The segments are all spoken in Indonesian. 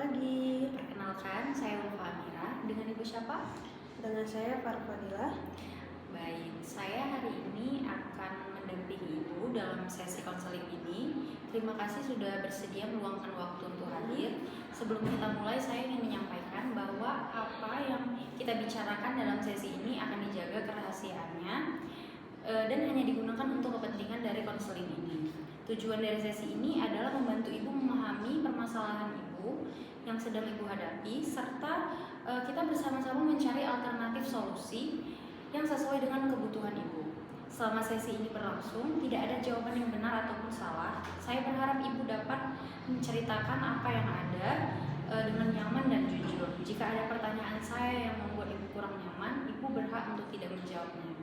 pagi. Perkenalkan, saya Ulfa Amira. Dengan Ibu siapa? Dengan saya Farfadila. Baik, saya hari ini akan mendampingi Ibu dalam sesi konseling ini. Terima kasih sudah bersedia meluangkan waktu untuk hadir. Sebelum kita mulai, saya ingin menyampaikan bahwa apa yang kita bicarakan dalam sesi ini akan dijaga kerahasiaannya dan hanya digunakan untuk kepentingan dari konseling ini. Tujuan dari sesi ini adalah membantu Ibu memahami permasalahan Ibu yang sedang Ibu hadapi, serta kita bersama-sama mencari alternatif solusi yang sesuai dengan kebutuhan Ibu. Selama sesi ini berlangsung, tidak ada jawaban yang benar ataupun salah. Saya berharap Ibu dapat menceritakan apa yang ada dengan nyaman dan jujur. Jika ada pertanyaan saya yang membuat Ibu kurang nyaman, Ibu berhak untuk tidak menjawabnya.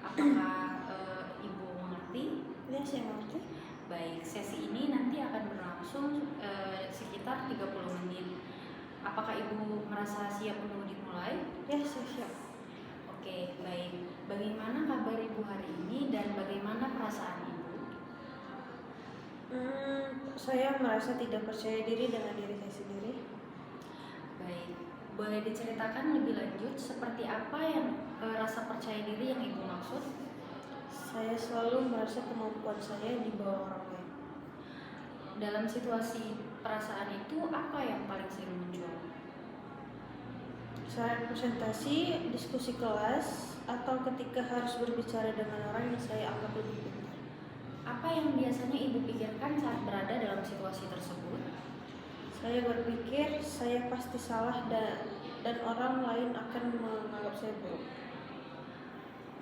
Apakah Ibu mengerti? Ya, saya mengerti. Baik, sesi ini nanti akan berlangsung sekitar 30 menit. Apakah Ibu merasa siap untuk dimulai? Ya, saya siap. Oke, baik. Bagaimana kabar Ibu hari ini dan bagaimana perasaan Ibu? Saya merasa tidak percaya diri dengan diri saya sendiri. Baik, boleh diceritakan lebih lanjut seperti apa yang rasa percaya diri yang Ibu maksud? Saya selalu merasa kemampuan saya di bawah orang lain. Dalam situasi perasaan itu, apa yang paling sering muncul? Saat presentasi, diskusi kelas, atau ketika harus berbicara dengan orang yang saya anggap lebih pintar. Apa yang biasanya Ibu pikirkan saat berada dalam situasi tersebut? Saya berpikir saya pasti salah dan orang lain akan menganggap saya buruk.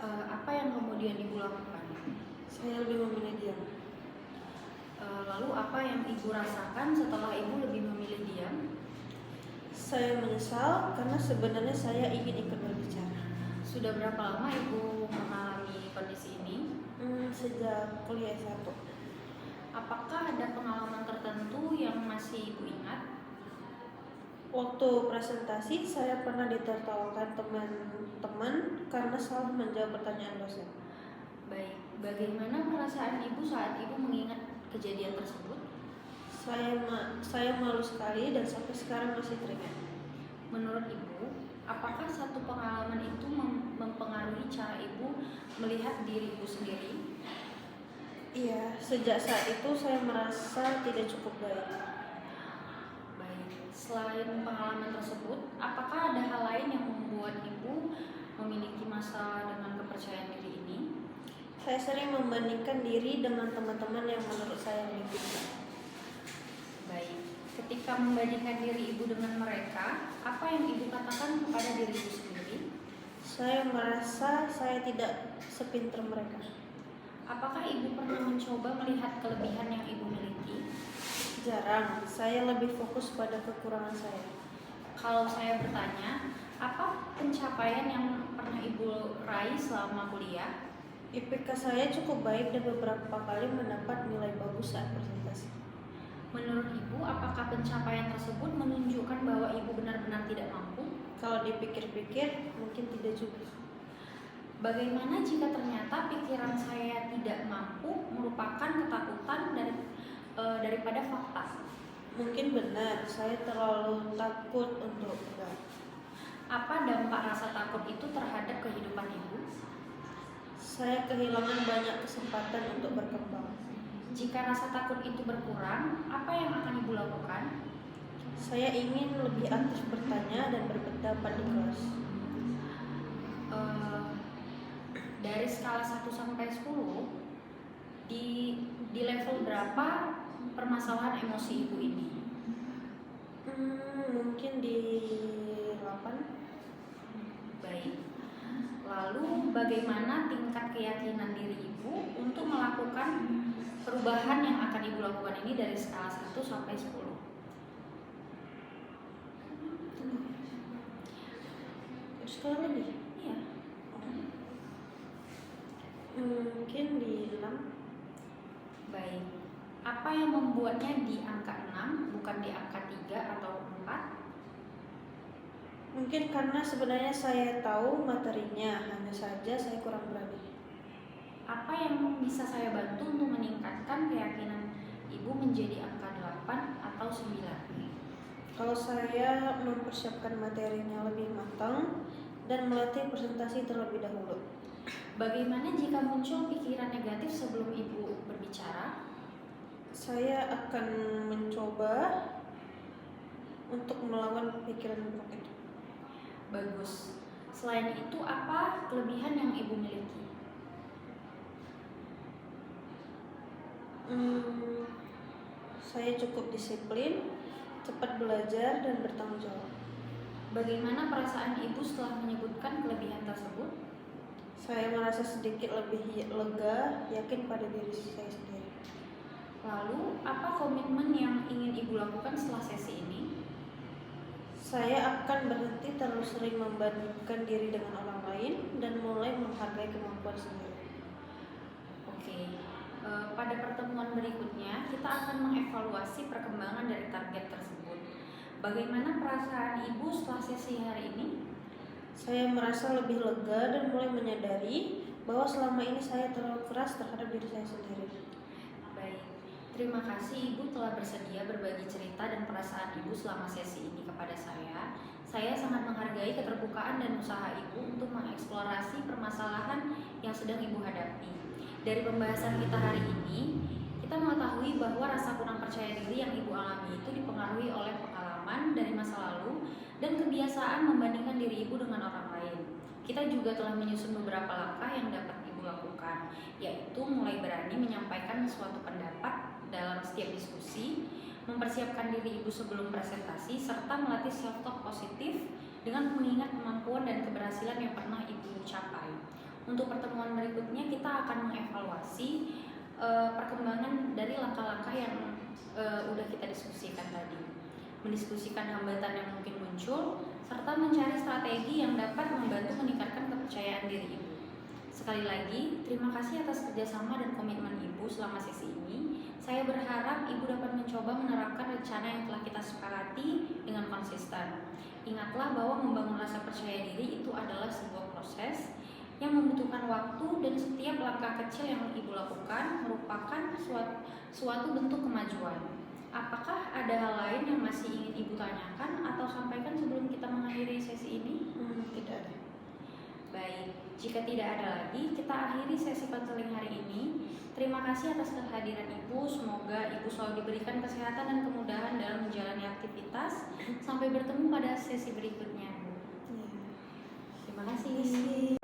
Apa yang kemudian Ibu lakukan? Saya lebih memilih diam. Lalu apa yang Ibu rasakan setelah Ibu lebih memilih diam? Saya menyesal karena sebenarnya saya ingin ikut berbicara. Sudah berapa lama Ibu mengalami kondisi ini? Sejak kuliah S1. Apakah ada pengalaman tertentu yang masih Ibu ingat? Waktu presentasi, saya pernah ditertawakan teman-teman karena salah menjawab pertanyaan dosen. Baik, bagaimana perasaan Ibu saat Ibu mengingat kejadian tersebut? Saya malu sekali dan sampai sekarang masih teringat. Menurut Ibu, apakah satu pengalaman itu mempengaruhi cara Ibu melihat diri Ibu sendiri? Iya, sejak saat itu saya merasa tidak cukup baik. Baik, selain pengalaman tersebut, apakah ada hal lain yang membuat Ibu memiliki masalah dengan kepercayaan diri ini? Saya sering membandingkan diri dengan teman-teman yang menurut saya lebih pintar. Baik, ketika membandingkan diri Ibu dengan mereka, apa yang Ibu katakan kepada diri Ibu sendiri? Saya merasa saya tidak sepintar mereka. Apakah Ibu pernah mencoba melihat kelebihan yang Ibu miliki? Jarang, saya lebih fokus pada kekurangan saya. Kalau saya bertanya, apa pencapaian yang pernah Ibu raih selama kuliah? IPK saya cukup baik dan beberapa kali mendapat nilai bagus saat presentasi. Menurut Ibu, apakah pencapaian tersebut menunjukkan bahwa Ibu benar-benar tidak mampu? Kalau dipikir-pikir, mungkin tidak juga. Bagaimana jika ternyata pikiran saya tidak mampu merupakan ketakutan daripada fakta? Mungkin benar, saya terlalu takut untuk gagal. Apa dampak rasa takut itu terhadap kehidupan Ibu? Saya kehilangan banyak kesempatan untuk berkembang. Jika rasa takut itu berkurang, apa yang akan Ibu lakukan? Saya ingin lebih aktif bertanya dan berpendapat di kelas. Dari skala 1 sampai 10, di level berapa permasalahan emosi Ibu ini? Mungkin di 8. Baik. Lalu bagaimana tingkat keyakinan diri Ibu untuk melakukan perubahan yang akan Ibu lakukan ini dari skala 1 sampai 10? Sekali lebih? Iya. Mungkin di 6. Baik. Apa yang membuatnya di angka 6 bukan di angka 3 atau 4? Mungkin karena sebenarnya saya tahu materinya, hanya saja saya kurang berani. Apa yang bisa saya bantu untuk meningkatkan keyakinan Ibu menjadi angka 8 atau 9? Kalau saya mempersiapkan materinya lebih matang dan melatih presentasi terlebih dahulu. Bagaimana jika muncul pikiran negatif sebelum Ibu berbicara? Saya akan mencoba untuk melawan pikiran buruk itu. Bagus. Selain itu, apa kelebihan yang Ibu miliki? Saya cukup disiplin, cepat belajar, dan bertanggung jawab. Bagaimana perasaan Ibu setelah menyebutkan kelebihan tersebut? Saya merasa sedikit lebih lega, yakin pada diri saya sendiri. Lalu, apa komitmen yang ingin Ibu lakukan setelah sesi ini? Saya akan berhenti terlalu sering membandingkan diri dengan orang lain dan mulai menghargai kemampuan sendiri. Oke, pada pertemuan berikutnya kita akan mengevaluasi perkembangan dari target tersebut. Bagaimana perasaan Ibu setelah sesi hari ini? Saya merasa lebih lega dan mulai menyadari bahwa selama ini saya terlalu keras terhadap diri saya sendiri. Baik, terima kasih Ibu telah bersedia berbagi cerita dan perasaan Ibu selama sesi ini kepada saya. Saya sangat menghargai keterbukaan dan usaha Ibu untuk mengeksplorasi permasalahan yang sedang Ibu hadapi. Dari pembahasan kita hari ini, kita mengetahui bahwa rasa kurang percaya diri yang Ibu alami itu dipengaruhi oleh pengalaman dari masa lalu dan kebiasaan membandingkan diri Ibu dengan orang lain. Kita juga telah menyusun beberapa langkah yang dapat Ibu lakukan, yaitu mulai berani menyampaikan suatu pendapat dalam setiap diskusi, mempersiapkan diri Ibu sebelum presentasi, serta melatih self-talk positif dengan mengingat kemampuan dan keberhasilan yang pernah Ibu capai. Untuk pertemuan berikutnya kita akan mengevaluasi perkembangan dari langkah-langkah yang udah kita diskusikan tadi, mendiskusikan hambatan yang mungkin muncul, serta mencari strategi yang dapat membantu meningkatkan kepercayaan diri Ibu. Sekali lagi, terima kasih atas kerjasama dan komitmen Ibu selama sesi ini. Saya berharap Ibu dapat mencoba menerapkan rencana yang telah kita sepakati dengan konsisten. Ingatlah bahwa membangun rasa percaya diri itu adalah sebuah proses yang membutuhkan waktu, dan setiap langkah kecil yang Ibu lakukan merupakan suatu bentuk kemajuan. Apakah ada hal lain yang masih ingin Ibu tanyakan atau sampaikan sebelum kita mengakhiri sesi ini? Tidak ada. Baik, jika tidak ada lagi, kita akhiri sesi konseling hari ini. Terima kasih atas kehadiran Ibu. Semoga Ibu selalu diberikan kesehatan dan kemudahan dalam menjalani aktivitas. Sampai bertemu pada sesi berikutnya, Bu. Terima kasih.